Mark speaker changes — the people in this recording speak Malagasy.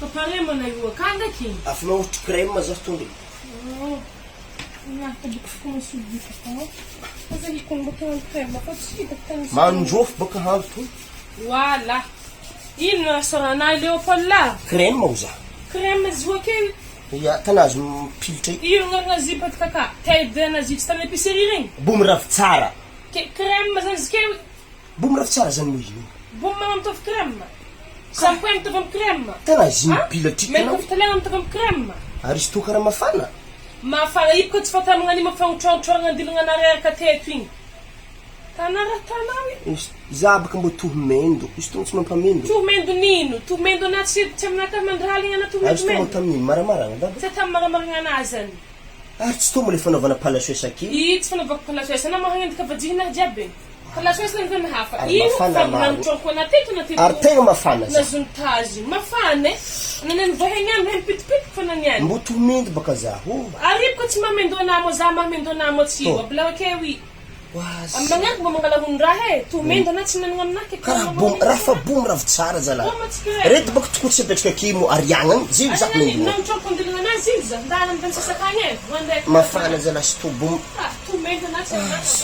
Speaker 1: Kaparema na io akanda ky.
Speaker 2: Afanao ohatra crème za tonga.
Speaker 1: Nahita boko sodika tao. Aza hikony baka crème fa tsy hitako tany.
Speaker 2: Mandrofo baka handro to.
Speaker 1: Wala. Ino sorana Leopold la?
Speaker 2: Crème ho za.
Speaker 1: Crème zio ke.
Speaker 2: Ya tanazy mipilitra
Speaker 1: Io ngana zipat kaka. Taide na zip sta l'épicerie regny.
Speaker 2: bomy ravy tsara.
Speaker 1: Ke crème zany zike.
Speaker 2: Bomy ravy tsara zany moa izy.
Speaker 1: Bom mamam crème. Sampoem tavem crème.
Speaker 2: Tanazy mipilatra
Speaker 1: Men
Speaker 2: itanao.
Speaker 1: koftalegna tavem crème.
Speaker 2: Ary izy to karaha mafana.
Speaker 1: Mafana iko tsy fatamagna ni mafangotrongotronga andilagna nareka teto igny. Tanara tanao.
Speaker 2: Za baka mbo tohy mendo. Izy to tsy mampamendo.
Speaker 1: Tu mendo nino? Tu mendo na tsy aminaka mandrahaligna na tu
Speaker 2: Ary izy to
Speaker 1: mendo.
Speaker 2: mo tamin'ino maramaragna daba.
Speaker 1: Tsy tamaramaragna anazy.
Speaker 2: Ary tsy to mo le fanaovana palasoesa aky.
Speaker 1: Io tsy fanaovako palasoesa na mahagnendaka vajigna jiaby. Palasoesa na vana hafa.
Speaker 2: Ary
Speaker 1: Io
Speaker 2: mafana
Speaker 1: fagnantroko na teto na teto.
Speaker 2: Ary tegna mafana
Speaker 1: Na
Speaker 2: za.
Speaker 1: zontazy. Mafana e. Nanene vohegnan hen pitipit fana niany.
Speaker 2: Mbo tohy mendo baka za.
Speaker 1: Ari ko tsy mamendo namo za mamendo namo tsiwa. Blawa kewi.
Speaker 2: Wazy.
Speaker 1: Amangak mo mangalahon rahe. Tu mendo na tsy nanagna aminake.
Speaker 2: Karaha bomy rafa bomy ravy tsara zala. Reto baka tokony tsy apetraka aky mo ariagnany. Zio za mendo.
Speaker 1: Nantroko andilagna anazy izy. Ndana mbantsasakagny e.
Speaker 2: Mafana zala sy to bomy.
Speaker 1: Tu mendo na tsy